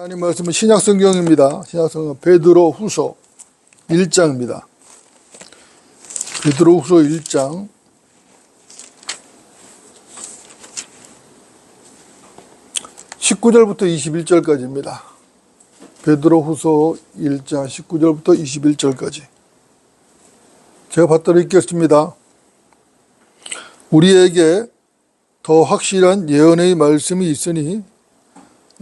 하나님 말씀은 신약성경입니다. 신약성경 베드로 후서 1장입니다. 베드로 후서 1장 19절부터 21절까지입니다. 베드로 후서 1장 19절부터 21절까지 제가 받들어 읽겠습니다. 우리에게 더 확실한 예언의 말씀이 있으니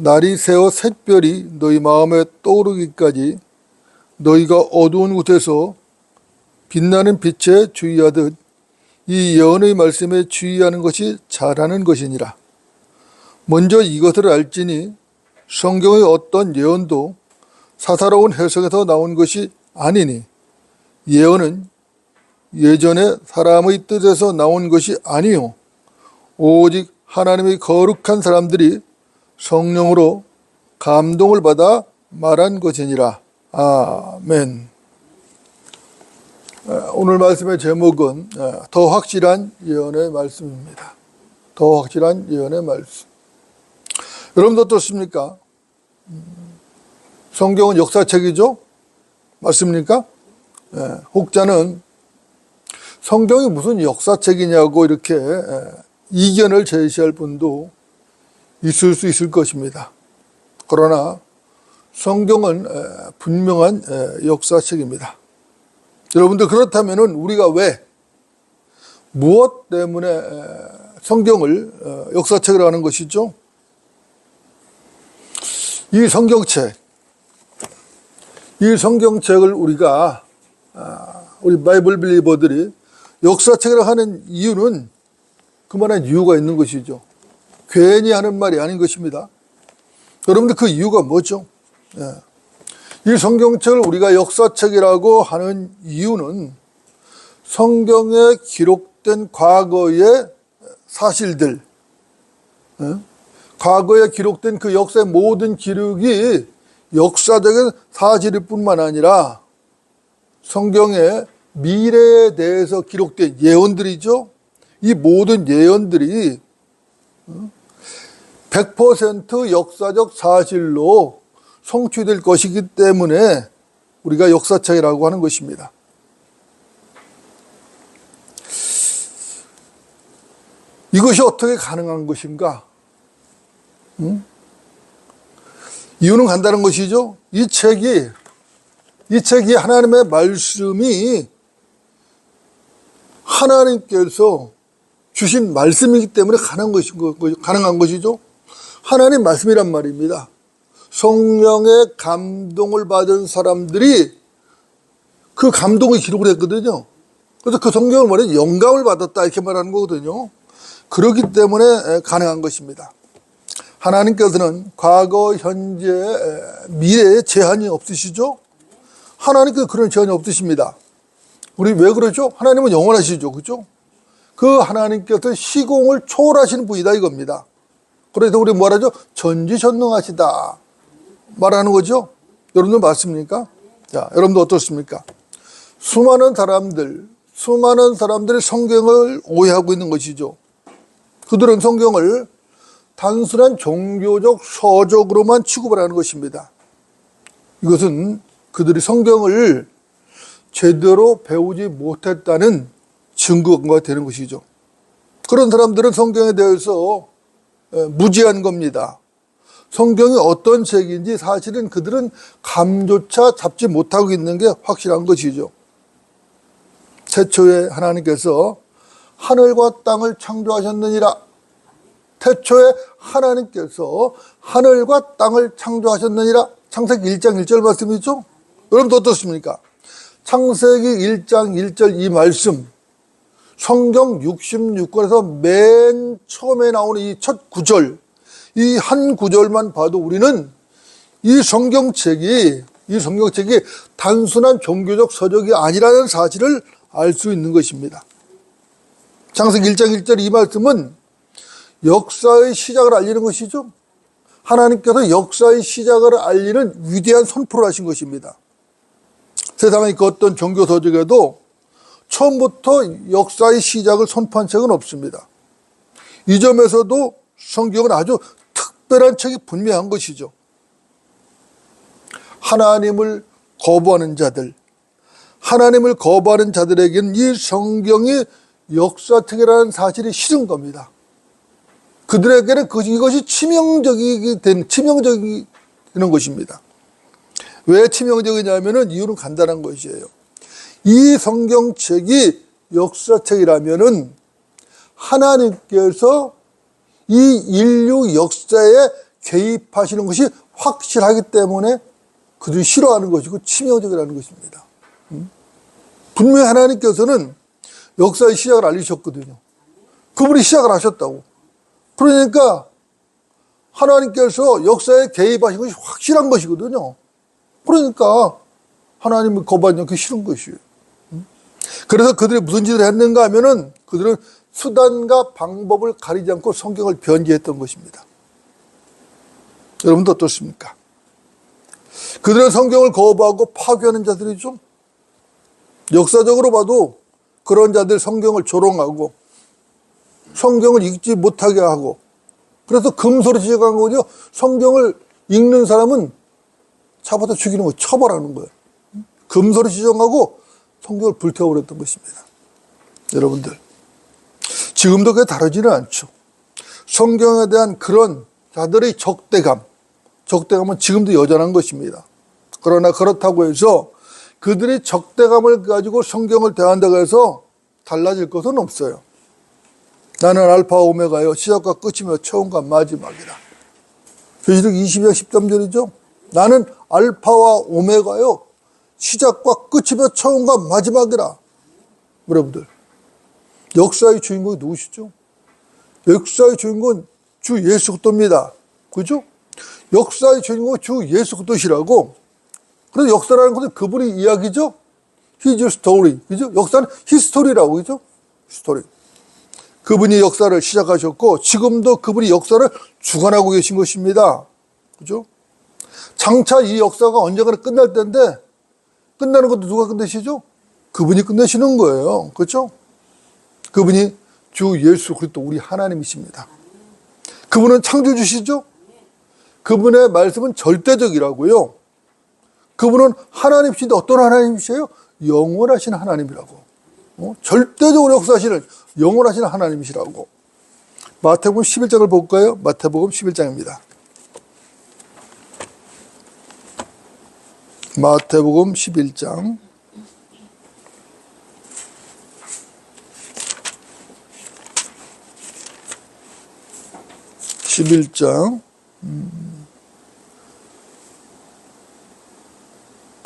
날이 새어 샛별이 너희 마음에 떠오르기까지 너희가 어두운 곳에서 빛나는 빛에 주의하듯 이 예언의 말씀에 주의하는 것이 잘하는 것이니라. 먼저 이것을 알지니 성경의 어떤 예언도 사사로운 해석에서 나온 것이 아니니 예언은 예전에 사람의 뜻에서 나온 것이 아니요 오직 하나님의 거룩한 사람들이 성령으로 감동을 받아 말한 것이니라. 아멘. 오늘 말씀의 제목은 더 확실한 예언의 말씀입니다. 더 확실한 예언의 말씀. 여러분도 어떻습니까? 성경은 역사책이죠? 맞습니까? 혹자는 성경이 무슨 역사책이냐고 이렇게 이견을 제시할 분도 있을 수 있을 것입니다. 그러나 성경은 분명한 역사책입니다. 여러분들 그렇다면 우리가 왜 무엇 때문에 성경을 역사책이라고 하는 것이죠? 이 성경책을 우리가 우리 바이블 빌리버들이 역사책이라고 하는 이유는 그만한 이유가 있는 것이죠. 괜히 하는 말이 아닌 것입니다. 여러분들 그 이유가 뭐죠? 이 성경책을 우리가 역사책이라고 하는 이유는 성경에 기록된 과거의 사실들, 과거에 기록된 그 역사의 모든 기록이 역사적인 사실일 뿐만 아니라 성경의 미래에 대해서 기록된 예언들이죠. 이 모든 예언들이 100% 역사적 사실로 성취될 것이기 때문에 우리가 역사책이라고 하는 것입니다. 이것이 어떻게 가능한 것인가? 이유는 간단한 것이죠. 이 책이 하나님의 말씀이 하나님께서 주신 말씀이기 때문에 가능한 것이죠. 하나님 말씀이란 말입니다. 성령의 감동을 받은 사람들이 그 감동을 기록을 했거든요. 그래서 그 성경을 말해 영감을 받았다 이렇게 말하는 거거든요. 그렇기 때문에 가능한 것입니다. 하나님께서는 과거, 현재, 미래에 제한이 없으시죠? 하나님께서 그런 제한이 없으십니다. 우리 왜 그러죠? 하나님은 영원하시죠. 그죠? 그 하나님께서 시공을 초월하시는 분이다 이겁니다. 그래서 우리 뭐라죠? 전지전능하시다 말하는 거죠. 여러분들 맞습니까? 자, 여러분들 어떻습니까? 수많은 사람들이 성경을 오해하고 있는 것이죠. 그들은 성경을 단순한 종교적 서적으로만 취급을 하는 것입니다. 이것은 그들이 성경을 제대로 배우지 못했다는 증거가 되는 것이죠. 그런 사람들은 성경에 대해서 무지한 겁니다. 성경이 어떤 책인지 사실은 그들은 감조차 잡지 못하고 있는 게 확실한 것이죠. 태초에 하나님께서 하늘과 땅을 창조하셨느니라. 태초에 하나님께서 하늘과 땅을 창조하셨느니라. 창세기 1장 1절 말씀이죠. 여러분도 어떻습니까? 창세기 1장 1절 이 말씀, 성경 66권에서 맨 처음에 나오는 이 첫 구절, 이 한 구절만 봐도 우리는 이 성경책이 단순한 종교적 서적이 아니라는 사실을 알 수 있는 것입니다. 창세기 1장 1절 이 말씀은 역사의 시작을 알리는 것이죠. 하나님께서 역사의 시작을 알리는 위대한 선포를 하신 것입니다. 세상의 그 어떤 종교 서적에도 처음부터 역사의 시작을 선포한 책은 없습니다. 이 점에서도 성경은 아주 특별한 책이 분명한 것이죠. 하나님을 거부하는 자들, 하나님을 거부하는 자들에게는 이 성경이 역사책이라는 사실이 싫은 겁니다. 그들에게는 이것이 치명적이 되는 것입니다. 왜 치명적이냐면은 이유는 간단한 것이에요. 이 성경책이 역사책이라면은 하나님께서 이 인류 역사에 개입하시는 것이 확실하기 때문에 그들이 싫어하는 것이고 치명적이라는 것입니다. 분명히 하나님께서는 역사의 시작을 알리셨거든요. 그분이 시작을 하셨다고. 그러니까 하나님께서 역사에 개입하신 것이 확실한 것이거든요. 그러니까 하나님을 거부하는 게 싫은 것이에요. 그래서 그들이 무슨 짓을 했는가 하면은 그들은 수단과 방법을 가리지 않고 성경을 변제했던 것입니다. 여러분도 어떻습니까? 그들은 성경을 거부하고 파괴하는 자들이죠. 역사적으로 봐도 그런 자들 성경을 조롱하고 성경을 읽지 못하게 하고 그래서 금소리 지적한 거죠. 성경을 읽는 사람은 잡아다 죽이는 거, 처벌하는 거예요. 금소리 지정하고 성경을 불태워버렸던 것입니다. 여러분들, 지금도 그게 다르지는 않죠. 성경에 대한 그런 자들의 적대감은 지금도 여전한 것입니다. 그러나 그렇다고 해서 그들이 적대감을 가지고 성경을 대한다고 해서 달라질 것은 없어요. 나는 알파와 오메가요, 시작과 끝이며 처음과 마지막이라. 계시록 22장 13절이죠. 나는 알파와 오메가요, 시작과 끝이며 처음과 마지막이라. 여러분들, 역사의 주인공이 누구시죠? 역사의 주인공은 주 예수 그리스도입니다. 그죠? 역사의 주인공은 주 예수 그리스도시라고. 그래서 역사라는 것은 그분의 이야기죠. His story. 그죠? 역사는 히스토리라고. 그죠? 히스토리. 그분이 역사를 시작하셨고 지금도 그분이 역사를 주관하고 계신 것입니다. 그죠? 장차 이 역사가 언젠가는 끝날 텐데 끝나는 것도 누가 끝내시죠? 그분이 끝내시는 거예요. 그렇죠? 그분이 주 예수 그리스도 우리 하나님이십니다. 그분은 창조주시죠? 그분의 말씀은 절대적이라고요. 그분은 하나님이신데 어떤 하나님이세요? 영원하신 하나님이라고. 절대적으로 역사하시는 영원하신 하나님이시라고. 마태복음 11장을 볼까요? 마태복음 11장입니다. 마태복음 11장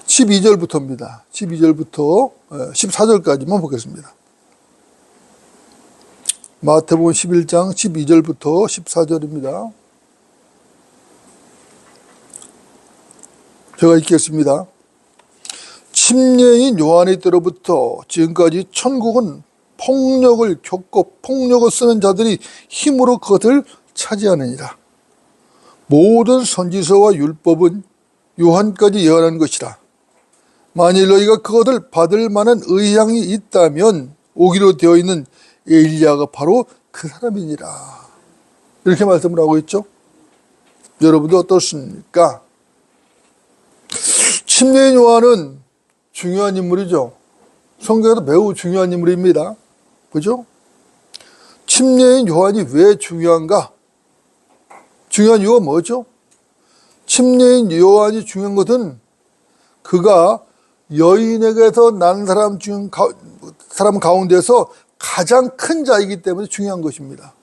12절부터입니다. 12절부터 14절까지만 보겠습니다. 마태복음 11장 12절부터 14절입니다. 제가 읽겠습니다. 침례인 요한의 때로부터 지금까지 천국은 폭력을 겪고 폭력을 쓰는 자들이 힘으로 그것을 차지하느니라. 모든 선지서와 율법은 요한까지 예언한 것이라. 만일 너희가 그것을 받을 만한 의향이 있다면 오기로 되어 있는 엘리야가 바로 그 사람이니라. 이렇게 말씀을 하고 있죠. 여러분도 어떻습니까? 침례인 요한은 중요한 인물이죠. 성경에도 매우 중요한 인물입니다. 그죠? 침례인 요한이 왜 중요한가? 중요한 이유가 뭐죠? 침례인 요한이 중요한 것은 그가 여인에게서 난 사람 가운데서 가장 큰 자이기 때문에 중요한 것입니다.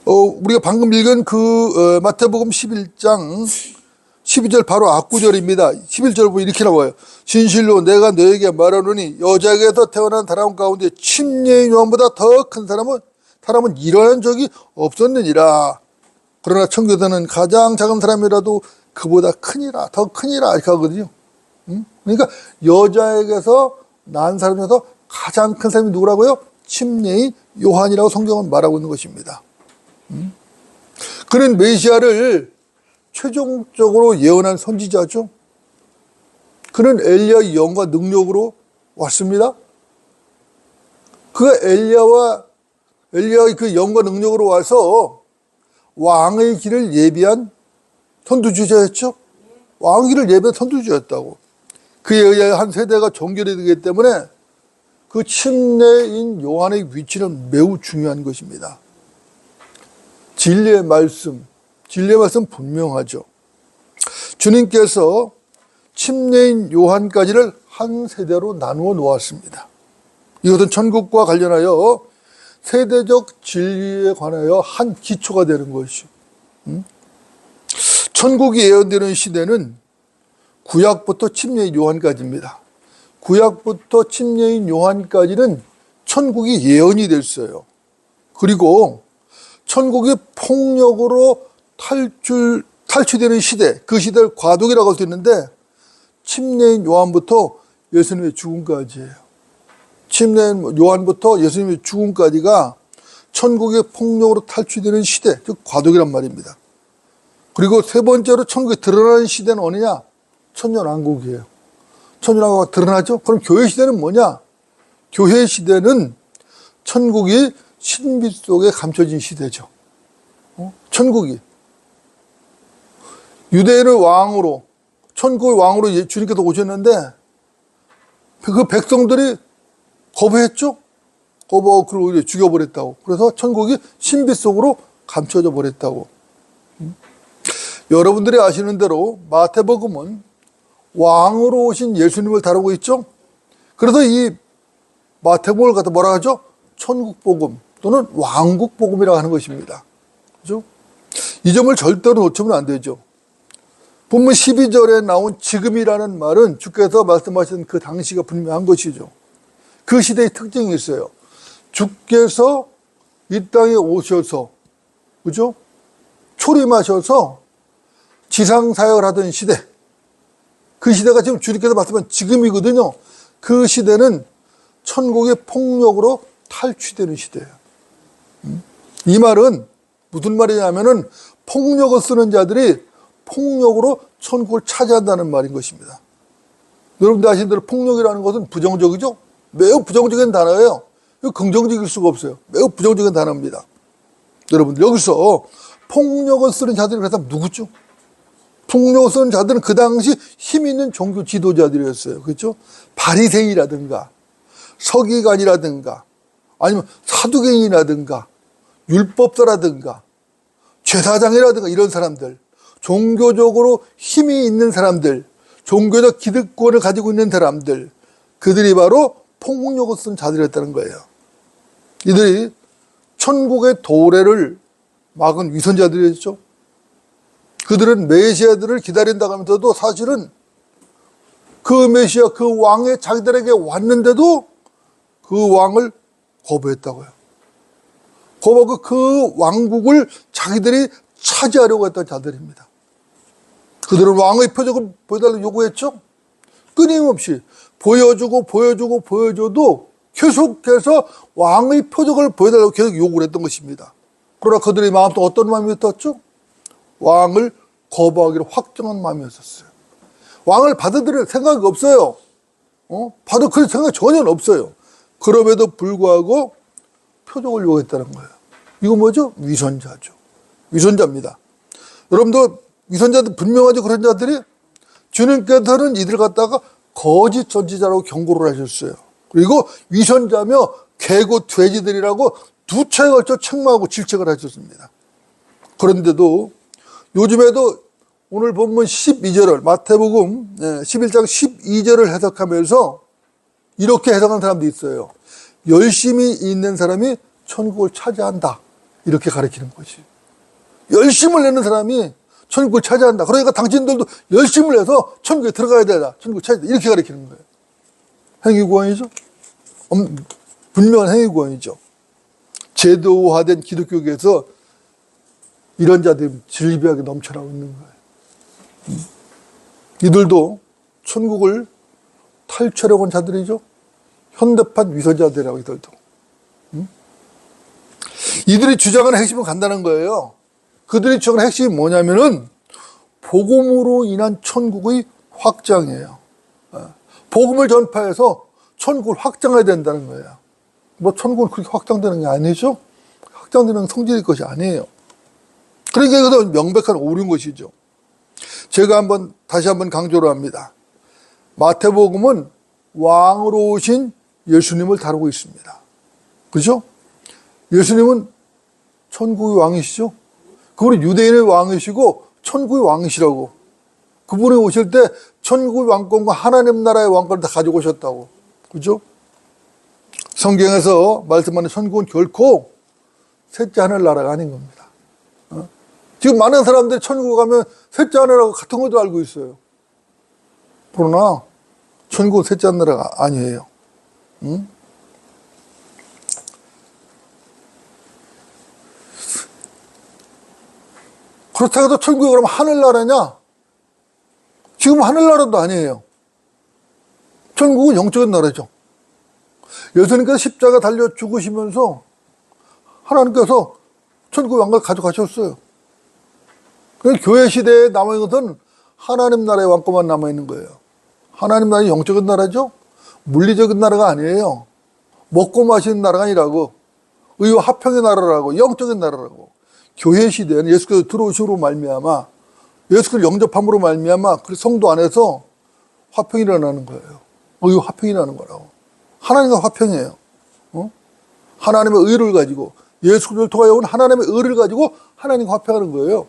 우리가 방금 읽은 마태복음 11장 12절 바로 앞구절입니다. 11절 보면 이렇게 나와요. 진실로 내가 너에게 말하노니 여자에게서 태어난 사람 가운데 침례인 요한보다 더 큰 사람은 일어난 적이 없었느니라. 그러나 천국에서는 가장 작은 사람이라도 그보다 크니라, 더 크니라 이렇게 하거든요. 그러니까 여자에게서 난 사람에서 가장 큰 사람이 누구라고요? 침례인 요한이라고 성경은 말하고 있는 것입니다. 그는 메시아를 최종적으로 예언한 선지자죠. 그는 엘리야의 영과 능력으로 왔습니다. 그가 엘리야의 그 영과 능력으로 와서 왕의 길을 예비한 선두주자였죠. 왕의 길을 예비한 선두주자였다고. 그에 의해 한 세대가 종결이 되기 때문에 그 침례인 요한의 위치는 매우 중요한 것입니다. 진리의 말씀 분명하죠. 주님께서 침례인 요한까지를 한 세대로 나누어 놓았습니다. 이것은 천국과 관련하여 세대적 진리에 관하여 한 기초가 되는 것이죠. 천국이 예언되는 시대는 구약부터 침례인 요한까지입니다. 구약부터 침례인 요한까지는 천국이 예언이 됐어요. 그리고 천국이 폭력으로 탈취되는 시대, 그 시대를 과도기라고 할 수 있는데 침례인 요한부터 예수님의 죽음까지예요. 침례인 요한부터 예수님의 죽음까지가 천국의 폭력으로 탈취되는 시대, 즉 과도기란 말입니다. 그리고 세 번째로 천국이 드러나는 시대는 어느냐? 천년왕국이에요. 천년왕국가 드러나죠? 그럼 교회 시대는 뭐냐? 교회 시대는 천국이 신비 속에 감춰진 시대죠. 천국이. 유대인을 왕으로, 천국의 왕으로 주님께서 오셨는데 그 백성들이 거부했죠? 거부하고 그를 오히려 죽여버렸다고. 그래서 천국이 신비 속으로 감춰져 버렸다고. 여러분들이 아시는 대로 마태복음은 왕으로 오신 예수님을 다루고 있죠? 그래서 이 마태복음을 갖다 뭐라 하죠? 천국복음 또는 왕국복음이라고 하는 것입니다. 그죠? 이 점을 절대로 놓치면 안 되죠. 본문 12절에 나온 지금이라는 말은 주께서 말씀하신 그 당시가 분명한 것이죠. 그 시대의 특징이 있어요. 주께서 이 땅에 오셔서, 그죠? 초림하셔서 지상사역을 하던 시대. 그 시대가 지금 주님께서 말씀한 지금이거든요. 그 시대는 천국의 폭력으로 탈취되는 시대예요. 이 말은 무슨 말이냐면은 폭력을 쓰는 자들이 폭력으로 천국을 차지한다는 말인 것입니다. 여러분들 아시는 대로 폭력이라는 것은 부정적이죠? 매우 부정적인 단어예요. 긍정적일 수가 없어요. 매우 부정적인 단어입니다. 여러분들 여기서 폭력을 쓰는 자들이 그래서 누구죠? 폭력을 쓰는 자들은 그 당시 힘 있는 종교 지도자들이었어요. 그렇죠? 바리새인이라든가 서기관이라든가 아니면 사두개인이라든가 율법사라든가 제사장이라든가 이런 사람들, 종교적으로 힘이 있는 사람들, 종교적 기득권을 가지고 있는 사람들, 그들이 바로 폭력을 쓴 자들이었다는 거예요. 이들이 천국의 도래를 막은 위선자들이었죠. 그들은 메시아들을 기다린다고 하면서도 사실은 그 메시아, 그 왕이 자기들에게 왔는데도 그 왕을 거부했다고요. 거부하고 그 왕국을 자기들이 차지하려고 했던 자들입니다. 그들은 왕의 표적을 보여달라고 요구했죠. 끊임없이 보여줘도 계속해서 왕의 표적을 보여달라고 계속 요구를 했던 것입니다. 그러나 그들의 마음도 어떤 마음이었죠? 왕을 거부하기로 확정한 마음이었어요. 왕을 받아들일 생각이 없어요. 받아들일 생각이 전혀 없어요. 그럼에도 불구하고 표적을 요구했다는 거예요. 이거 뭐죠? 위선자죠. 위선자입니다. 여러분도 위선자들 분명하죠. 그런 자들이 주님께서는 이들 갖다가 거짓 선지자라고 경고를 하셨어요. 그리고 위선자며 개고 돼지들이라고 두 차에 걸쳐 책망하고 질책을 하셨습니다. 그런데도 요즘에도 오늘 본문 12절을 마태복음 11장 12절을 해석하면서 이렇게 해석하는 사람도 있어요. 열심히 있는 사람이 천국을 차지한다. 이렇게 가르치는 거지. 열심을 내는 사람이 천국을 차지한다. 그러니까 당신들도 열심을 해서 천국에 들어가야 되다. 천국을 차지한다. 이렇게 가르치는 거예요. 행위구원이죠. 분명한 행위구원이죠. 제도화된 기독교계에서 이런 자들이 질비하게 넘쳐나고 있는 거예요. 이들도 천국을 탈취하려고 한 자들이죠. 현대판 위선자들이라고 이들도. 이들이 주장하는 핵심은 간단한 거예요. 그들이 주장하는 핵심이 뭐냐면은 복음으로 인한 천국의 확장이에요. 복음을 전파해서 천국을 확장해야 된다는 거예요. 뭐 천국은 그렇게 확장되는 게 아니죠. 확장되는 성질일 것이 아니에요. 그러니까 이것은 명백한 오류인 것이죠. 제가 다시 한번 강조를 합니다. 마태복음은 왕으로 오신 예수님을 다루고 있습니다. 그죠? 예수님은 천국의 왕이시죠? 그분은 유대인의 왕이시고 천국의 왕이시라고. 그분이 오실 때 천국의 왕권과 하나님 나라의 왕권을 다 가지고 오셨다고. 그죠? 성경에서 말씀하는 천국은 결코 셋째 하늘 나라가 아닌 겁니다. 지금 많은 사람들이 천국 가면 셋째 하늘하고 같은 것도 알고 있어요. 그러나 천국은 셋째 하늘나라가 아니에요. 응? 그렇다고 해도 천국이 그러면 하늘나라냐? 지금 하늘나라도 아니에요. 천국은 영적인 나라죠. 예수님께서 십자가 달려 죽으시면서 하나님께서 천국의 왕국을 가져가셨어요. 교회 시대에 남아있는 것은 하나님 나라의 왕권만 남아있는 거예요. 하나님 나라는 영적인 나라죠. 물리적인 나라가 아니에요. 먹고 마시는 나라가 아니라고. 의와 화평의 나라라고. 영적인 나라라고. 교회 시대에는 예수께서 들어오심으로 말미암아, 예수를 영접함으로 말미암아 그 성도 안에서 화평이 일어나는 거예요. 의와 화평이 일어나는 거라고. 하나님과 화평이에요. 하나님의 의를 가지고, 예수를 통하여 온 하나님의 의를 가지고 하나님과 화평하는 거예요.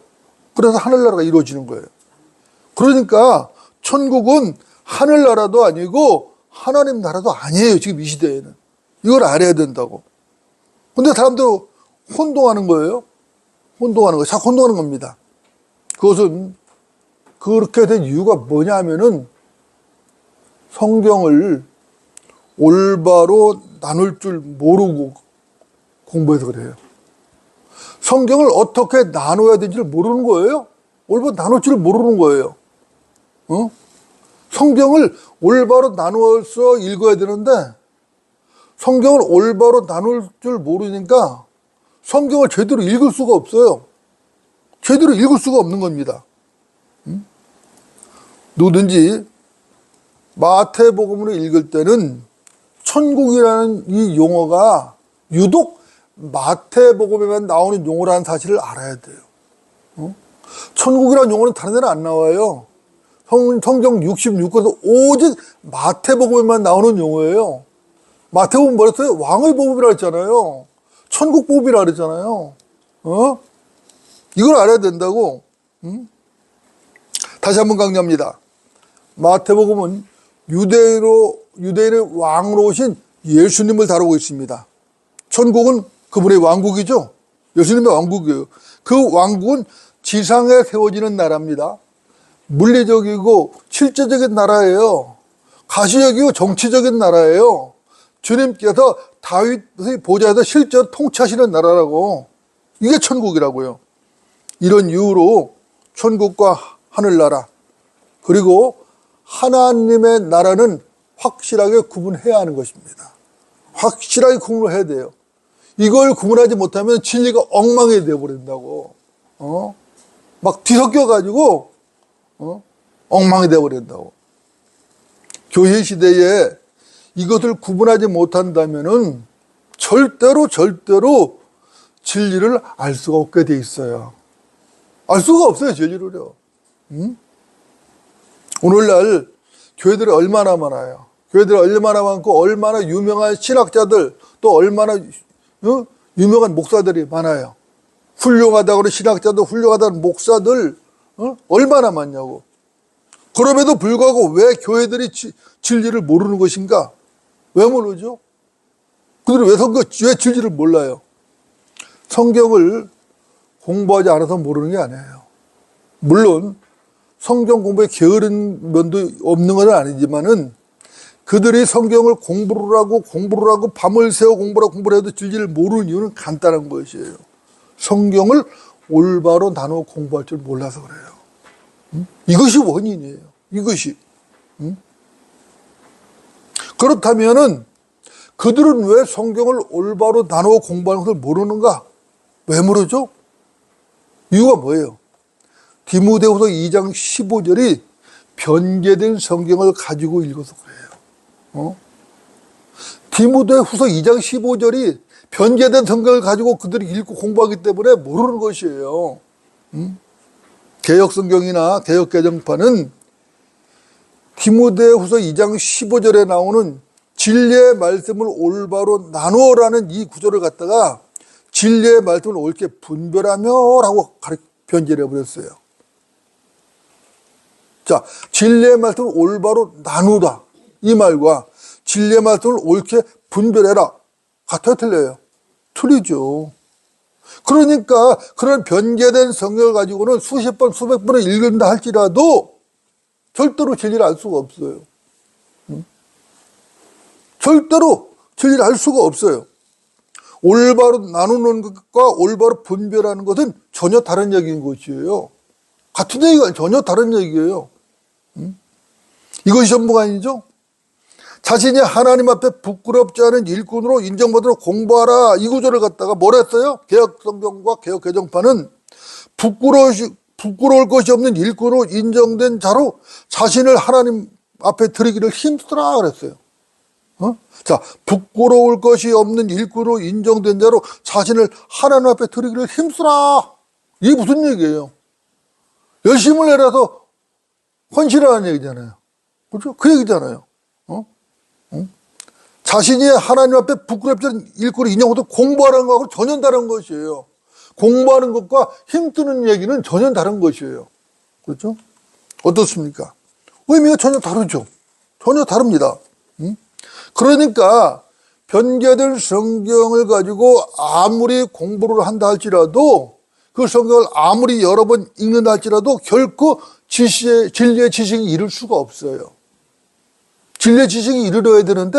그래서 하늘나라가 이루어지는 거예요. 그러니까 천국은 하늘나라도 아니고 하나님 나라도 아니에요. 지금 이 시대에는. 이걸 알아야 된다고. 근데 사람들 혼동하는 거예요. 혼동하는 거예요. 자꾸 혼동하는 겁니다. 그것은 그렇게 된 이유가 뭐냐 하면은 성경을 올바로 나눌 줄 모르고 공부해서 그래요. 성경을 어떻게 나눠야 되는지를 모르는 거예요. 올바로 나눌 줄 모르는 거예요. 성경을 올바로 나누어서 읽어야 되는데 성경을 올바로 나눌 줄 모르니까 성경을 제대로 읽을 수가 없어요. 제대로 읽을 수가 없는 겁니다. 누구든지 마태복음을 읽을 때는 천국이라는 이 용어가 유독 마태복음에만 나오는 용어라는 사실을 알아야 돼요. 천국이라는 용어는 다른 데는 안 나와요. 성경 66권에서 오직 마태복음에만 나오는 용어예요. 마태복음 뭐랬어요? 왕의 복음이라 했잖아요. 천국 복음이라 그랬잖아요. 이걸 알아야 된다고. 다시 한번 강조합니다. 마태복음은 유대인의 왕으로 오신 예수님을 다루고 있습니다. 천국은 그분의 왕국이죠. 예수님의 왕국이에요. 그 왕국은 지상에 세워지는 나라입니다. 물리적이고 실제적인 나라예요. 가시적이고 정치적인 나라예요. 주님께서 다윗의 보좌에서 실제로 통치하시는 나라라고. 이게 천국이라고요. 이런 이유로 천국과 하늘나라 그리고 하나님의 나라는 확실하게 구분해야 하는 것입니다. 확실하게 구분을 해야 돼요. 이걸 구분하지 못하면 진리가 엉망이 되어버린다고. 막 뒤섞여가지고 엉망이 되어버린다고. 교회 시대에 이것을 구분하지 못한다면은 절대로 진리를 알 수가 없게 돼 있어요. 알 수가 없어요, 진리를요. 오늘날 교회들이 얼마나 많아요. 교회들이 얼마나 많고 얼마나 유명한 신학자들 또 얼마나 유명한 목사들이 많아요. 훌륭하다고 하는 신학자들, 훌륭하다는 목사들 얼마나 많냐고. 그럼에도 불구하고 왜 교회들이 진리를 모르는 것인가? 왜 모르죠? 그들이 왜 진리를 몰라요? 성경을 공부하지 않아서 모르는 게 아니에요. 물론 성경 공부에 게으른 면도 없는 건 아니지만은 그들이 성경을 공부를 하고 밤을 새워 공부를 해도 진리를 모르는 이유는 간단한 것이에요. 성경을 올바로 나누어 공부할 줄 몰라서 그래요. 이것이 원인이에요. 이것이. 그렇다면은 그들은 왜 성경을 올바로 나누어 공부하는 것을 모르는가? 왜 모르죠? 이유가 뭐예요? 디모데후서 2장 15절이 변개된 성경을 가지고 읽어서 그래요. 디모데후서 2장 15절이 변개된 성경을 가지고 그들이 읽고 공부하기 때문에 모르는 것이에요. 개혁성경이나 개혁개정판은 디모데후서 2장 15절에 나오는 진리의 말씀을 올바로 나누어라는 이 구절을 갖다가 진리의 말씀을 옳게 분별하며라고 변질해 버렸어요. 자, 진리의 말씀을 올바로 나누다 이 말과 진리의 말씀을 옳게 분별해라 같아요, 틀려요? 틀리죠. 그러니까 그런 변개된 성경을 가지고는 수십 번, 수백 번을 읽는다 할지라도 절대로 진리를 알 수가 없어요. 절대로 진리를 알 수가 없어요. 올바로 나누는 것과 올바로 분별하는 것은 전혀 다른 얘기인 것이에요. 같은 얘기가 아니라 전혀 다른 얘기예요. 이것이 전부가 아니죠. 자신이 하나님 앞에 부끄럽지 않은 일꾼으로 인정받도록 공부하라 이 구절을 갖다가 뭘 했어요? 개혁성경과 개혁개정판은 부끄러울 것이 없는 일꾼으로 인정된 자로 자신을 하나님 앞에 드리기를 힘쓰라 그랬어요. 자, 부끄러울 것이 없는 일꾼으로 인정된 자로 자신을 하나님 앞에 드리기를 힘쓰라. 이게 무슨 얘기예요? 열심을 내려서 헌신하라는 얘기잖아요. 그렇죠? 그 얘기잖아요. 자신이 하나님 앞에 부끄럽지 않은 일꾼으로 인정받도록 공부하라는 것하고 전혀 다른 것이에요. 공부하는 것과 힘쓰는 얘기는 전혀 다른 것이에요. 그렇죠? 어떻습니까? 의미가 전혀 다르죠. 전혀 다릅니다. 그러니까 변개된 성경을 가지고 아무리 공부를 한다 할지라도 그 성경을 아무리 여러 번 읽는다 할지라도 결코 진리의 지식이 이룰 수가 없어요. 진리의 지식이 이르러야 되는데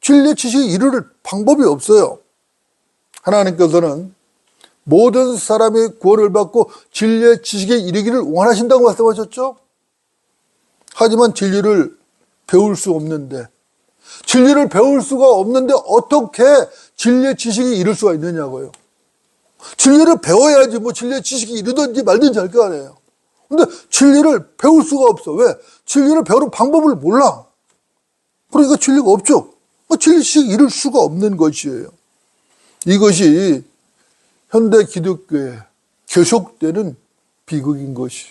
진리의 지식이 이룰 방법이 없어요. 하나님께서는 모든 사람의 구원을 받고 진리의 지식에 이르기를 원하신다고 말씀하셨죠. 하지만 진리를 배울 수 없는데 진리를 배울 수가 없는데 어떻게 진리의 지식이 이룰 수가 있느냐고요. 진리를 배워야지 뭐 진리의 지식이 이르든지 말든지 할 거 아니에요. 근데 진리를 배울 수가 없어. 왜? 진리를 배우는 방법을 몰라. 그러니까 진리가 없죠. 진리 지식이 이룰 수가 없는 것이에요. 이것이 현대 기독교에 계속되는 비극인 것이.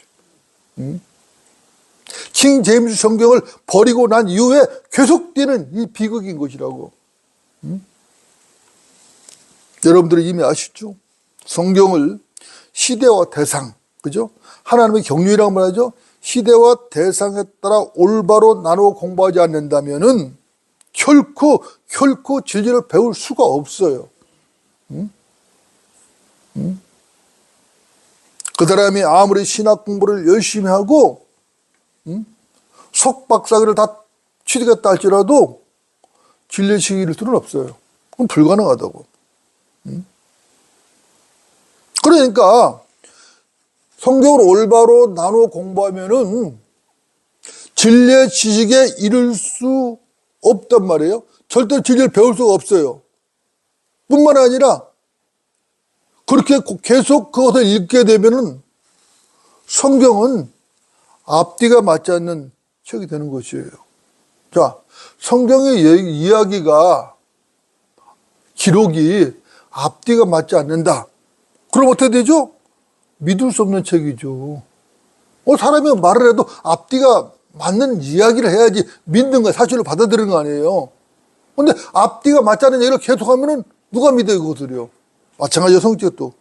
킹 제임스 성경을 버리고 난 이후에 계속되는 이 비극인 것이라고. 여러분들이 이미 아시죠? 성경을 시대와 대상, 그죠? 하나님의 경륜이라고 말하죠? 시대와 대상에 따라 올바로 나누어 공부하지 않는다면은 결코 진리를 배울 수가 없어요. 그 사람이 아무리 신학 공부를 열심히 하고 석박사학위를 다 취득했다 할지라도 진리의 지식이 이룰 수는 없어요. 그건 불가능하다고. 그러니까 성경을 올바로 나누어 공부하면은 진리의 지식에 이를 수 없단 말이에요. 절대 진리를 배울 수가 없어요. 뿐만 아니라 그렇게 계속 그것을 읽게 되면은 성경은 앞뒤가 맞지 않는 책이 되는 것이에요. 자, 성경의 이야기가 기록이 앞뒤가 맞지 않는다. 그럼 어떻게 되죠? 믿을 수 없는 책이죠. 사람이 말을 해도 앞뒤가 맞는 이야기를 해야지 믿는 거야. 사실을 받아들이는 거 아니에요. 근데 앞뒤가 맞지 않는 얘기를 계속하면은 누가 믿어요, 그것을요? 마찬가지로 성경도.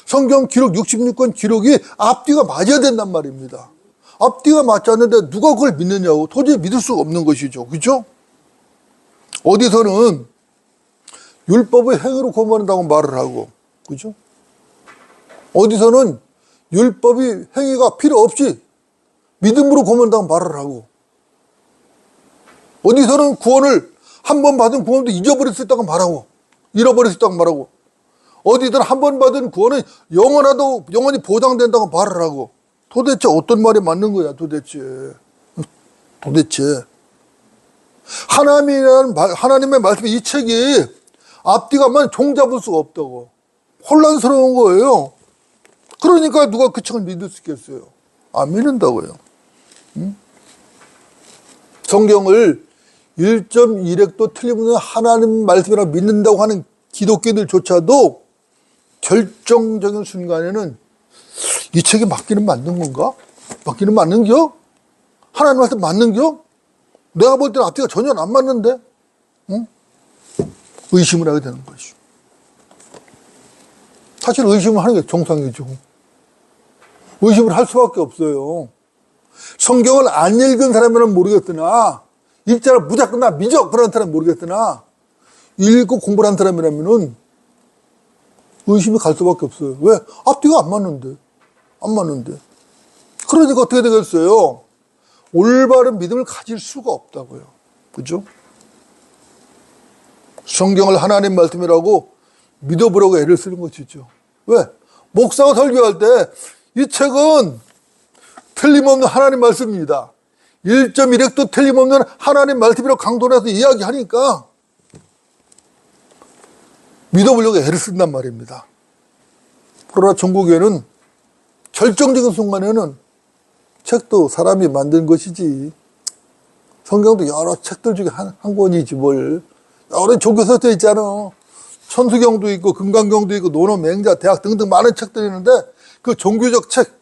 성경 기록 66권 기록이 앞뒤가 맞아야 된단 말입니다. 앞뒤가 맞지 않는데 누가 그걸 믿느냐고. 도저히 믿을 수가 없는 것이죠. 그렇죠? 어디서는 율법의 행위로 구원받는다고 말을 하고, 그렇죠? 어디서는 율법이 행위가 필요 없이 믿음으로 구원받는다고 말을 하고, 어디서는 구원을 한 번 받은 구원도 잊어버릴 수 있다고 말하고, 잃어버릴 수 있다고 말하고, 어디든 한 번 받은 구원은 영원히 보장된다고 말을 하고, 도대체 어떤 말이 맞는 거야, 도대체. 하나님의 말씀, 이 책이 앞뒤가 만 종잡을 수가 없다고. 혼란스러운 거예요. 그러니까 누가 그 책을 믿을 수 있겠어요? 안 믿는다고요. 성경을 1.1획도 틀림없는 하나님 말씀이라고 믿는다고 하는 기독교인들조차도 결정적인 순간에는 이 책이 맞기는 맞는 건가? 맞기는 맞는겨? 하나님 말씀 맞는겨? 내가 볼 때는 앞뒤가 전혀 안 맞는데? 응? 의심을 하게 되는 것이죠. 사실 의심을 하는 게 정상이죠. 의심을 할 수밖에 없어요. 성경을 안 읽은 사람은 모르겠으나, 읽자를 무조건 나 믿어! 그런 사람은 모르겠으나, 읽고 공부를 한 사람이라면은 의심이 갈 수밖에 없어요. 왜? 앞뒤가 안 맞는데. 안 맞는데. 그러니까 어떻게 되겠어요? 올바른 믿음을 가질 수가 없다고요. 그죠? 성경을 하나님 말씀이라고 믿어보려고 애를 쓰는 것이죠. 왜? 목사가 설교할 때 이 책은 틀림없는 하나님 말씀입니다. 1.1획도 틀림없는 하나님 말씀이라고 강론해서 이야기하니까 믿어보려고 애를 쓴단 말입니다. 그러나 전국에는 결정적인 순간에는 책도 사람이 만든 것이지, 성경도 여러 책들 중에 한 권이지 뭘. 여러 종교서 써 있잖아. 천수경도 있고 금강경도 있고 논어 맹자 대학 등등 많은 책들이 있는데, 그 종교적 책,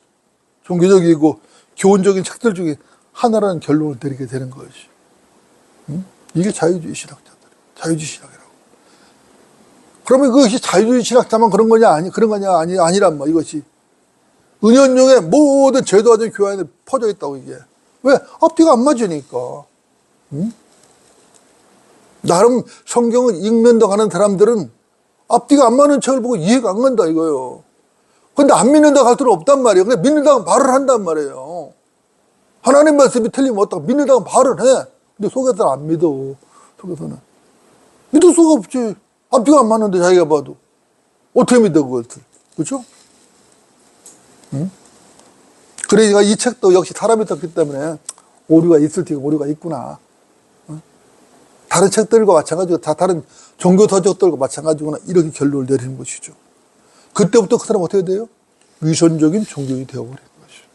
종교적이고 교훈적인 책들 중에 하나라는 결론을 내리게 되는 것이. 응? 이게 자유주의 신학자들, 자유주의 신학이라고. 그러면 그것이 자유주의 신학자만 그런 거냐, 아니란 말, 이것이. 은연중에 모든 제도화된 교회 안에 퍼져 있다고, 이게. 왜? 앞뒤가 안 맞으니까. 응? 나름 성경을 읽는다 하는 사람들은 앞뒤가 안 맞는 책을 보고 이해가 안 간다, 이거예요. 근데 안 믿는다 할 수는 없단 말이에요. 근데 믿는다고 말을 한단 말이에요. 하나님 말씀이 틀리면 어떡하, 믿는다고 말을 해. 근데 속에서는 안 믿어. 속에서는. 믿을 수가 없지. 앞뒤가 안 맞는데 자기가 봐도. 어떻게 믿어, 그것을. 그렇죠? 응? 그러니까 이 책도 역시 사람이 썼기 때문에 오류가 있을 테고 오류가 있구나. 응? 다른 책들과 마찬가지고 다 다른 종교 서적들과 마찬가지구나. 이렇게 결론을 내리는 것이죠. 그때부터 그 사람은 어떻게 돼요? 위선적인 종교인이 되어버리는 것이죠.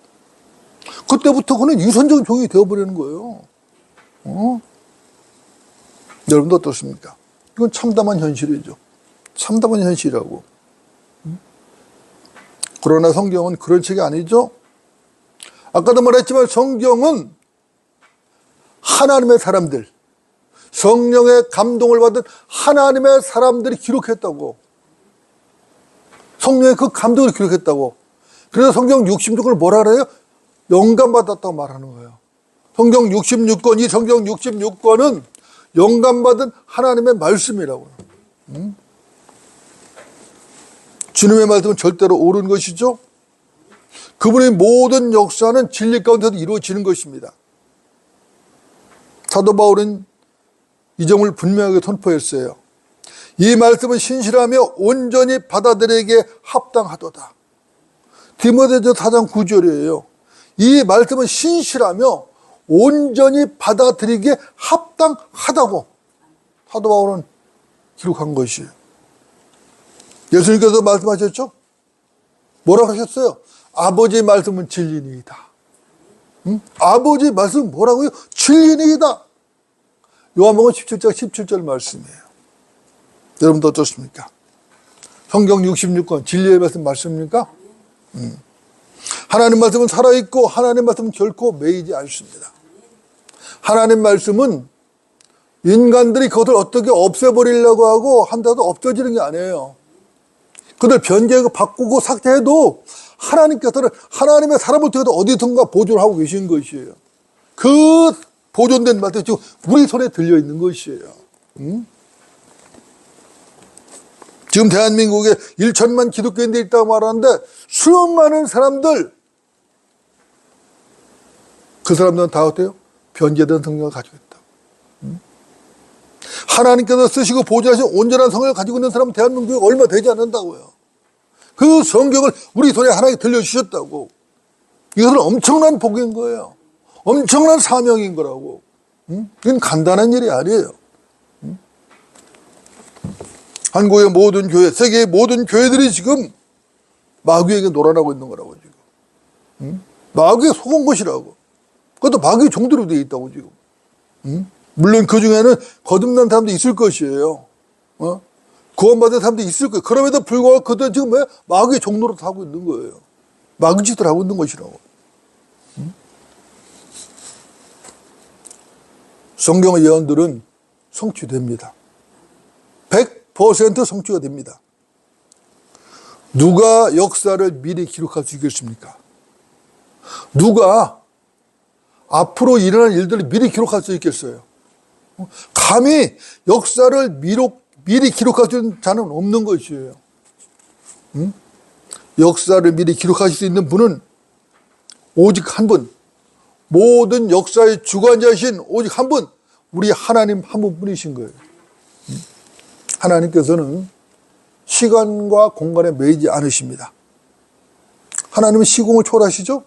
그때부터 그는 위선적인 종교인이 되어버리는 거예요. 여러분도 어떻습니까? 이건 참담한 현실이죠. 참담한 현실이라고. 그러나 성경은 그런 책이 아니죠. 아까도 말했지만 성경은 하나님의 사람들, 성령의 감동을 받은 하나님의 사람들이 기록했다고. 성령의 그 감동을 기록했다고. 그래서 성경 66권을 뭐라 그래요? 영감받았다고 말하는 거예요. 성경 66권, 이 성경 66권은 영감받은 하나님의 말씀이라고요. 주님의 말씀은 절대로 옳은 것이죠. 그분의 모든 역사는 진리 가운데서 이루어지는 것입니다. 사도 바울은 이 점을 분명하게 선포했어요. 이 말씀은 신실하며 온전히 받아들이기에 합당하도다. 디모데전서 4장 9절이에요. 이 말씀은 신실하며 온전히 받아들이기에 합당하다고 사도 바울은 기록한 것이에요. 예수님께서 말씀하셨죠? 뭐라고 하셨어요? 아버지의 말씀은 진리니이다. 응? 아버지의 말씀은 뭐라고요? 진리니이다. 요한복음 17장 17절 말씀이에요. 여러분도 어떻습니까? 성경 66권 진리의 말씀 맞습니까? 하나님 말씀은 살아있고 하나님 말씀은 결코 매이지 않습니다. 하나님 말씀은 인간들이 그것을 어떻게 없애버리려고 하고 한다도 없어지는 게 아니에요. 그들 변개하고 바꾸고 삭제해도 하나님께서는 하나님의 사람을 통해서 어디선가 보존을 하고 계신 것이에요. 그 보존된 말씀이 지금 우리 손에 들려있는 것이에요. 지금 대한민국에 1천만 기독교인들이 있다고 말하는데 수많은 사람들, 그 사람들은 다 어때요? 변제된 성령을 가지고 있다. 하나님께서 쓰시고 보존하신 온전한 성령을 가지고 있는 사람은 대한민국에 얼마 되지 않는다고요. 그 성경을 우리 손에 하나님 들려주셨다고. 이것은 엄청난 복인 거예요. 엄청난 사명인 거라고. 이건 간단한 일이 아니에요. 한국의 모든 교회, 세계의 모든 교회들이 지금 마귀에게 놀아나고 있는 거라고 지금. 마귀에 속은 것이라고. 그것도 마귀의 종들로 되어 있다고 지금. 물론 그 중에는 거듭난 사람도 있을 것이에요. 구원받은 사람도 있을 거예요. 그럼에도 불구하고 그들은 지금 왜 마귀의 종로로 하고 있는 거예요. 막은 짓을 하고 있는 것이라고. 성경의 예언들은 성취됩니다. 100% 성취가 됩니다. 누가 역사를 미리 기록할 수 있겠습니까? 누가 앞으로 일어날 일들을 미리 기록할 수 있겠어요? 감히 역사를 미리 기록할 수 있는 자는 없는 것이에요. 역사를 미리 기록하실 수 있는 분은 오직 한 분, 모든 역사의 주관자이신 오직 한 분, 우리 하나님 한 분뿐이신 거예요. 하나님께서는 시간과 공간에 매이지 않으십니다. 하나님은 시공을 초월하시죠?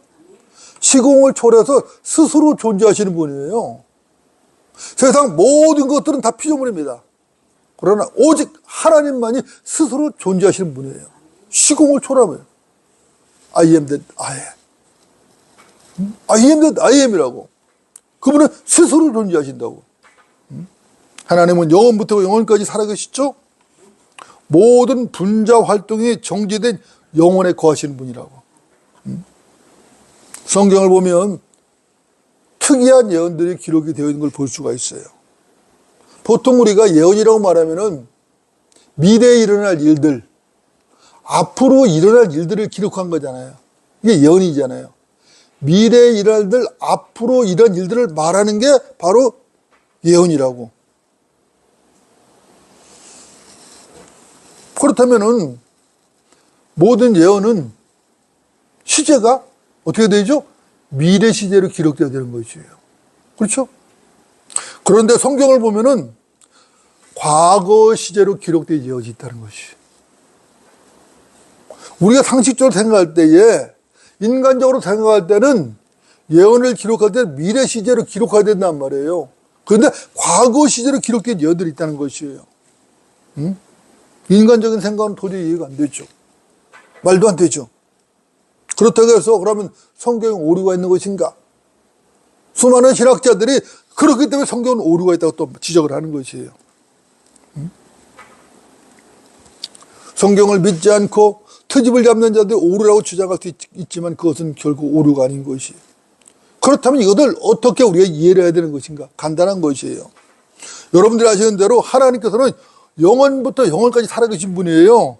시공을 초월해서 스스로 존재하시는 분이에요. 세상 모든 것들은 다 피조물입니다. 그러나 오직 하나님만이 스스로 존재하시는 분이에요. 시공을 초월하면 I am that I am. I am that I am이라고. 그분은 스스로 존재하신다고. 하나님은 영원부터 영원까지 살아계시죠? 모든 분자 활동이 정지된 영혼에 거하시는 분이라고. 성경을 보면 특이한 예언들이 기록이 되어 있는 걸 볼 수가 있어요. 보통 우리가 예언이라고 말하면은 미래에 일어날 일들, 앞으로 일어날 일들을 기록한 거잖아요. 이게 예언이잖아요. 미래에 일어날 일, 앞으로 이런 일들을 말하는 게 바로 예언이라고. 그렇다면은 모든 예언은 시제가 어떻게 되죠? 미래 시제로 기록되어야 되는 것이에요. 그렇죠? 그런데 성경을 보면은 과거 시제로 기록된 예언이 있다는 것이. 우리가 상식적으로 생각할 때에, 인간적으로 생각할 때는 예언을 기록할 때 미래 시제로 기록해야 된단 말이에요. 그런데 과거 시제로 기록된 예언들이 있다는 것이에요. 인간적인 생각은 도저히 이해가 안 되죠. 말도 안 되죠. 그렇다고 해서 그러면 성경에 오류가 있는 것인가? 수많은 신학자들이 그렇기 때문에 성경은 오류가 있다고 또 지적을 하는 것이에요. 성경을 믿지 않고 트집을 잡는 자들이 오류라고 주장할 수 있지만 그것은 결국 오류가 아닌 것이에요. 그렇다면 이것을 어떻게 우리가 이해를 해야 되는 것인가? 간단한 것이에요. 여러분들이 아시는 대로 하나님께서는 영원부터 영원까지 살아계신 분이에요.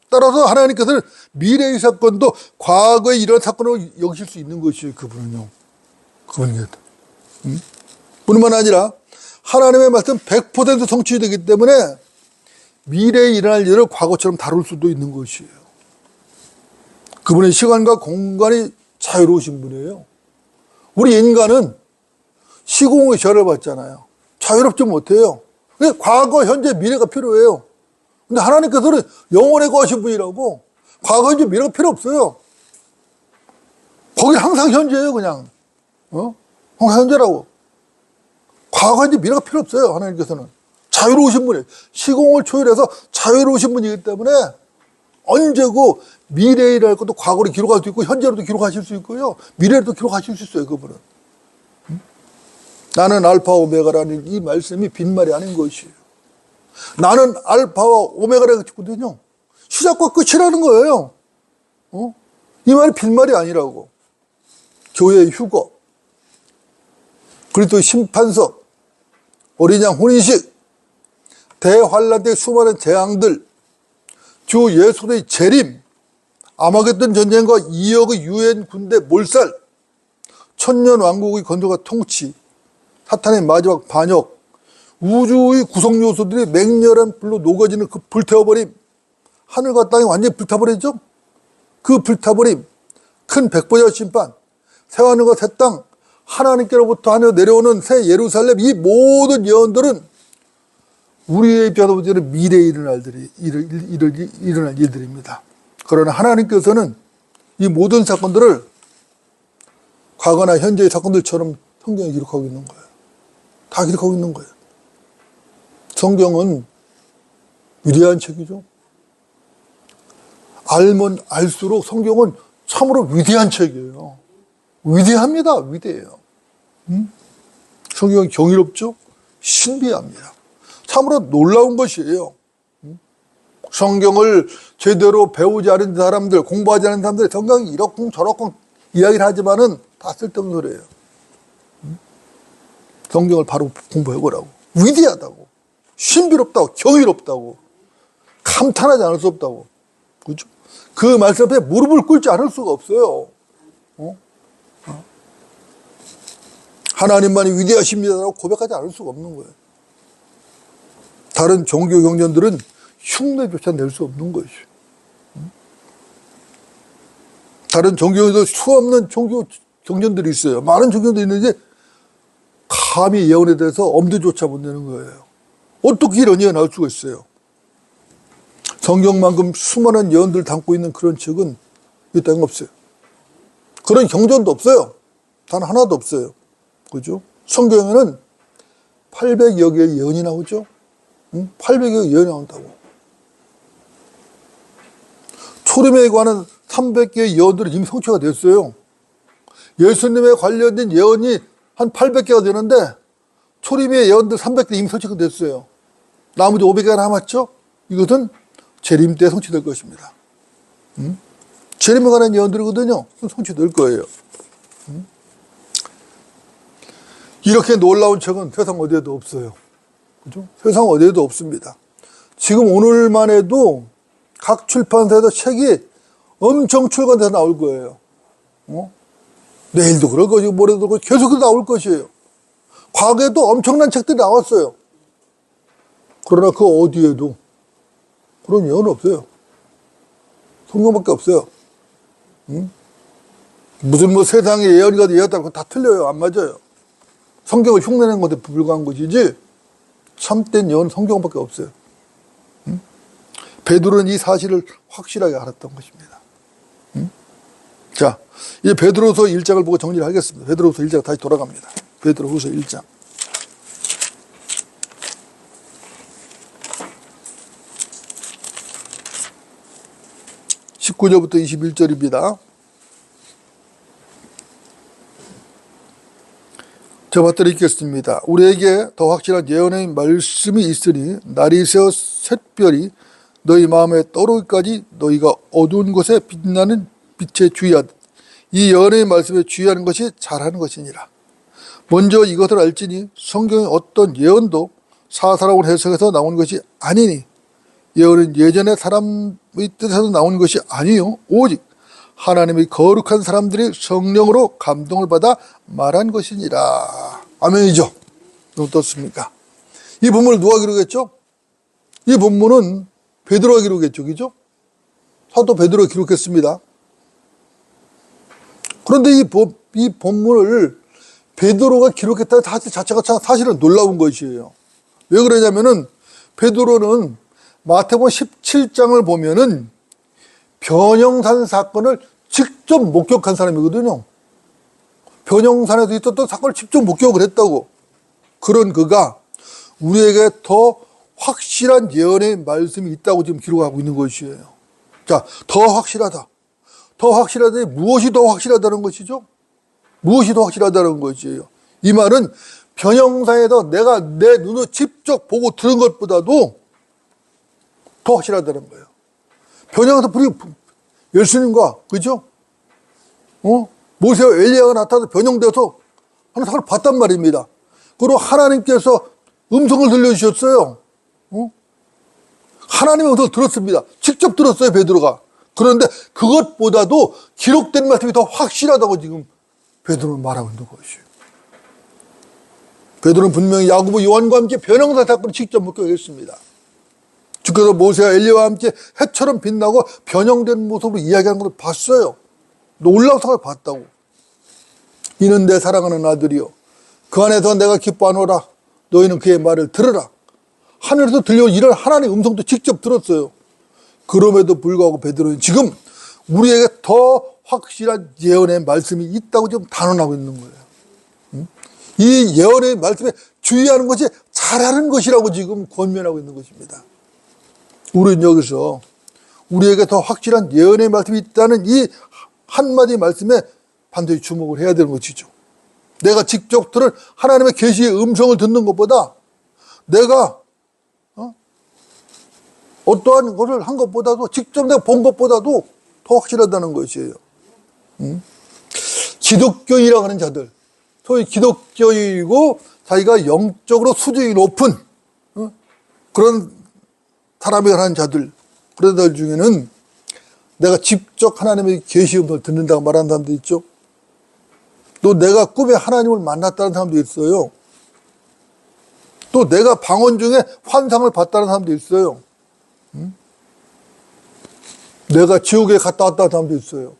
따라서 하나님께서는 미래의 사건도 과거에 일어난 사건으로 여기실 수 있는 것이에요. 그분은요. 그분이겠다. 뿐만 아니라 하나님의 말씀 100% 성취되기 때문에 미래에 일어날 일을 과거처럼 다룰 수도 있는 것이에요. 그분의 시간과 공간이 자유로우신 분이에요. 우리 인간은 시공의 제한을 받잖아요. 자유롭지 못해요. 과거, 현재, 미래가 필요해요. 근데 하나님께서는 영원에 거하신 분이라고 과거, 현재, 미래가 필요 없어요. 거기 항상 현재예요, 그냥. 항상 현재라고. 과거, 현재, 미래가 필요 없어요, 하나님께서는. 자유로우신 분이에요. 시공을 초월해서 자유로우신 분이기 때문에 언제고 미래에 일어날 것도 과거로 기록할 수 있고 현재로도 기록하실 수 있고요. 미래로도 기록하실 수 있어요, 그분은. 나는 알파와 오메가라는 이 말씀이 빈말이 아닌 것이에요. 나는 알파와 오메가라고 했거든요. 시작과 끝이라는 거예요. 이 말이 빈말이 아니라고. 교회의 휴거, 그리스도의 심판석, 어린 양 혼인식, 대환란 때 수많은 재앙들, 주 예수 그리스도의 재림, 아마겟돈 전쟁과 2억의 유엔 군대 몰살, 천년 왕국의 건조가 통치, 사탄의 마지막 반역, 우주의 구성 요소들이 맹렬한 불로 녹아지는 그 불태워버림, 하늘과 땅이 완전히 불타버리죠. 그 불타버림, 큰 백보자 심판, 새하늘과 새 땅, 하나님께로부터 하늘 내려오는 새 예루살렘, 이 모든 예언들은 우리의 입장에서는 미래에 일어날 일들입니다. 그러나 하나님께서는 이 모든 사건들을 과거나 현재의 사건들처럼 성경에 기록하고 있는 거예요. 다 기록하고 있는 거예요. 성경은 위대한 책이죠. 알면 알수록 성경은 참으로 위대한 책이에요. 위대합니다. 위대해요. 성경은 경이롭죠. 신비합니다. 참으로 놀라운 것이에요. 성경을 제대로 배우지 않은 사람들, 공부하지 않은 사람들이 성경이 이렇쿵 저렇쿵 이야기를 하지만은 다 쓸데없는 소리예요. 성경을 바로 공부해보라고. 위대하다고, 신비롭다고, 경이롭다고, 감탄하지 않을 수 없다고. 그렇죠? 그 말씀 앞에 무릎을 꿇지 않을 수가 없어요. 하나님만이 위대하십니다라고 고백하지 않을 수가 없는 거예요. 다른 종교 경전들은 흉내조차 낼 수 없는 것이죠. 다른 종교에도 수없는 종교 경전들이 있어요. 많은 종교들이 있는데 감히 예언에 대해서 엄두조차 못 내는 거예요. 어떻게 이런 예언 할 수가 있어요? 성경만큼 수많은 예언들 담고 있는 그런 책은 이 땅에 없어요. 그런 경전도 없어요. 단 하나도 없어요. 그죠? 성경에는 800여 개의 예언이 나오죠? 800여 개의 예언이 나온다고. 초림에 관한 300개의 예언들이 이미 성취가 됐어요. 예수님에 관련된 예언이 한 800개가 되는데 초림의 예언들 300개 이미 성취가 됐어요. 나머지 500개가 남았죠? 이것은 재림 때 성취될 것입니다. 재림에 관한 예언들이거든요. 성취될 거예요. 이렇게 놀라운 책은 세상 어디에도 없어요. 그죠? 세상 어디에도 없습니다. 지금 오늘만 해도 각 출판사에서 책이 엄청 출간돼서 나올 거예요. 내일도 그럴 것이고 모레도 그럴 것이고 계속 나올 것이에요. 과거에도 엄청난 책들이 나왔어요. 그러나 그 어디에도 그런 예언은 없어요. 성경밖에 없어요. 무슨 뭐 세상에 예언이가 예언했다고 다 틀려요. 안 맞아요. 성경을 흉내내는 것에 불과한 것이지 참된 예언은 성경밖에 없어요. 베드로는 이 사실을 확실하게 알았던 것입니다. 자, 이제 베드로서 1장을 보고 정리를 하겠습니다. 베드로서 1장 다시 돌아갑니다. 베드로후서 1장. 19절부터 21절입니다. 저 받들어 읽겠습니다. 우리에게 더 확실한 예언의 말씀이 있으니 날이 새어 샛별이 너희 마음에 떠오르기까지 너희가 어두운 곳에 빛나는 빛에 주의하듯 이 예언의 말씀에 주의하는 것이 잘하는 것이니라. 먼저 이것을 알지니 성경의 어떤 예언도 사사로운 해석에서 나온 것이 아니니 예언은 예전의 사람의 뜻에서 나온 것이 아니요 오직 하나님의 거룩한 사람들이 성령으로 감동을 받아 말한 것이니라. 아멘이죠. 어떻습니까? 이 본문을 누가 기록했죠? 이 본문은 베드로가 기록했죠. 그죠? 사도 베드로가 기록했습니다. 그런데 이 본문을 베드로가 기록했다는 사실 자체가 사실은 놀라운 것이에요. 왜 그러냐면은 베드로는 마태복음 17장을 보면은 변형산 사건을 직접 목격한 사람이거든요. 변형산에서 있었던 사건을 직접 목격을 했다고. 그런 그가 우리에게 더 확실한 예언의 말씀이 있다고 지금 기록하고 있는 것이에요. 자, 더 확실하다. 더 확실하다니 무엇이 더 확실하다는 것이죠? 무엇이 더 확실하다는 것이에요? 이 말은 변형산에서 내가 내 눈으로 직접 보고 들은 것보다도 더 확실하다는 거예요. 변형에서 예수님과, 그죠? 모세와 엘리야가 나타나서 변형돼서 하는 사건을 봤단 말입니다. 그리고 하나님께서 음성을 들려주셨어요. 하나님의 음성을 들었습니다. 직접 들었어요, 베드로가. 그런데 그것보다도 기록된 말씀이 더 확실하다고 지금 베드로는 말하고 있는 것이에요. 베드로는 분명히 야고보, 요한과 함께 변형사 사건을 직접 목격했습니다. 주께서 모세와 엘리야와 함께 해처럼 빛나고 변형된 모습으로 이야기하는 것을 봤어요. 놀라운 사건을 봤다고. 이는 내 사랑하는 아들이요 그 안에서 내가 기뻐하노라. 너희는 그의 말을 들으라. 하늘에서 들려온 이런 하나님의 음성도 직접 들었어요. 그럼에도 불구하고 베드로는 지금 우리에게 더 확실한 예언의 말씀이 있다고 지금 단언하고 있는 거예요. 이 예언의 말씀에 주의하는 것이 잘하는 것이라고 지금 권면하고 있는 것입니다. 우리는 여기서 우리에게 더 확실한 예언의 말씀이 있다는 이 한마디 말씀에 반드시 주목을 해야 되는 것이죠. 내가 직접 들은 하나님의 계시의 음성을 듣는 것보다 내가 어떠한 것을 한 것보다도 직접 내가 본 것보다도 더 확실하다는 것이에요. 기독교인이라고 하는 자들, 소위 기독교인이고 자기가 영적으로 수준이 높은 그런 사람이라고 하는 자들, 그런 자들 중에는 내가 직접 하나님의 계시음을 듣는다고 말하는 사람도 있죠. 또 내가 꿈에 하나님을 만났다는 사람도 있어요. 또 내가 방언 중에 환상을 봤다는 사람도 있어요. 내가 지옥에 갔다 왔다는 사람도 있어요.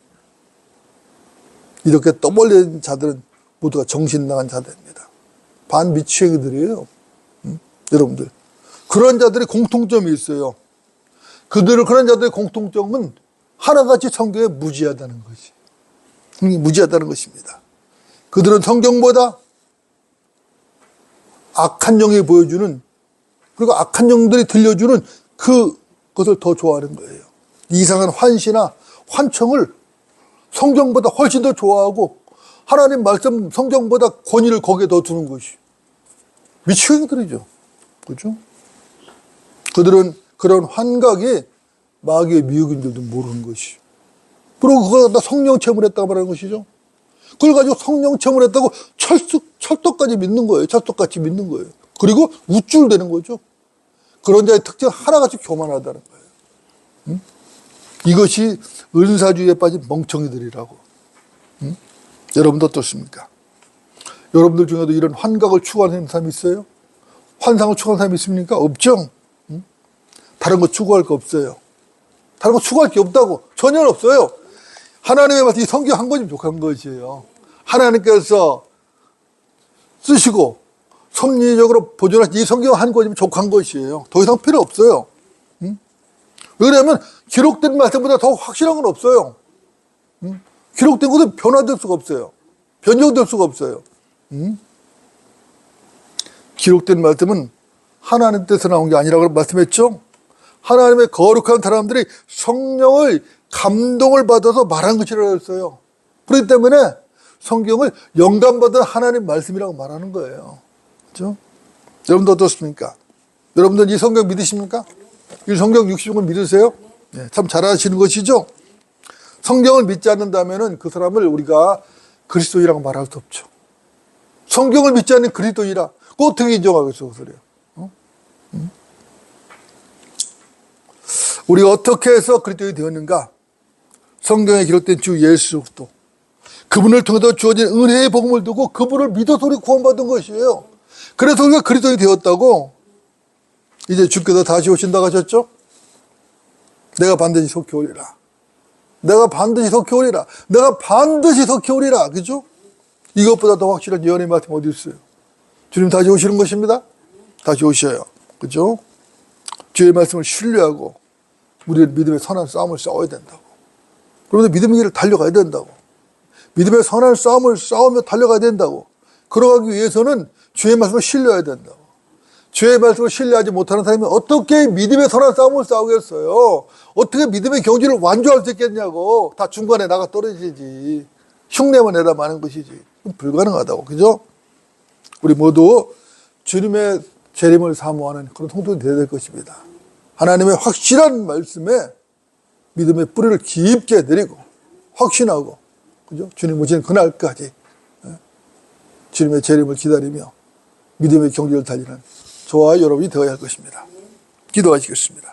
이렇게 떠벌린 자들은 모두가 정신 나간 자들입니다. 반미취행이들이에요. 여러분들. 그런 자들의 공통점이 있어요. 그런 자들의 공통점은 하나같이 성경에 무지하다는 것이. 무지하다는 것입니다. 그들은 성경보다 악한 영이 보여주는, 그리고 악한 영들이 들려주는 그것을 더 좋아하는 거예요. 이상한 환시나 환청을 성경보다 훨씬 더 좋아하고 하나님 말씀 성경보다 권위를 거기에 더 두는 것이 미치행들이죠. 그렇죠? 그들은 그런 환각이 마귀의 미혹인 줄도 모르는 것이. 그리고 그걸 갖다 성령 체험했다고 말하는 것이죠. 그걸 가지고 성령 체험했다고 철떡까지 믿는 거예요. 철떡같이 믿는 거예요. 그리고 우쭐대는 거죠. 그런 자의 특징 하나같이 교만하다는 거예요. 이것이 은사주의에 빠진 멍청이들이라고. 여러분도 어떻습니까? 여러분들 중에도 이런 환각을 추구하는 사람이 있어요? 환상을 추구하는 사람이 있습니까? 없죠? 다른 거 추구할 거 없어요. 다른 거 추구할 게 없다고. 전혀 없어요. 하나님의 말씀이 성경 한 권이 부족한 것이에요. 하나님께서 쓰시고 섭리적으로 보존하신 이 성경 한 권이면 족한 것이에요. 더 이상 필요 없어요. 왜냐하면 기록된 말씀보다 더 확실한 건 없어요. 기록된 것은 변화될 수가 없어요. 변경될 수가 없어요. 기록된 말씀은 하나님 뜻에서 나온 게 아니라고 말씀했죠. 하나님의 거룩한 사람들이 성령의 감동을 받아서 말한 것이라고 했어요. 그렇기 때문에 성경을 영감받은 하나님 말씀이라고 말하는 거예요. 그렇죠? 여러분도 어떻습니까? 여러분들 이 성경 믿으십니까? 이 성경 60권 믿으세요? 네, 참 잘하시는 것이죠? 성경을 믿지 않는다면 그 사람을 우리가 그리스도인이라고 말할 수 없죠. 성경을 믿지 않는 그리스도인이라 그거 어떻게 인정하겠어, 그 소리야? 우리가 어떻게 해서 그리스도인이 되었는가? 성경에 기록된 주 예수 그리스도, 그분을 통해서 주어진 은혜의 복음을 두고 그분을 믿어서 우리 구원받은 것이에요. 그래서 우리가 그리스도인이 되었다고. 이제 주께서 다시 오신다고 하셨죠? 내가 반드시 속히 오리라. 내가 반드시 속히 오리라. 내가 반드시 속히 오리라. 그죠? 이것보다 더 확실한 예언의 말씀 어디 있어요? 주님 다시 오시는 것입니다. 다시 오셔요. 그죠? 주의 말씀을 신뢰하고 우리는 믿음의 선한 싸움을 싸워야 된다고. 그러면서 믿음의 길을 달려가야 된다고. 믿음의 선한 싸움을 싸우며 달려가야 된다고. 그러기 위해서는 주의 말씀을 신뢰해야 된다고. 주의 말씀을 신뢰하지 못하는 사람이 어떻게 믿음의 선한 싸움을 싸우겠어요? 어떻게 믿음의 경지를 완주할 수 있겠냐고. 다 중간에 나가 떨어지지. 흉내만 내다 마는 것이지. 불가능하다고. 그죠? 우리 모두 주님의 재림을 사모하는 그런 성도들이 되어야 될 것입니다. 하나님의 확실한 말씀에 믿음의 뿌리를 깊게 내리고 확신하고, 그죠? 주님 오시는 그날까지 주님의 재림을 기다리며 믿음의 경지를 달리는 저와 여러분이 되어야 할 것입니다. 기도하시겠습니다.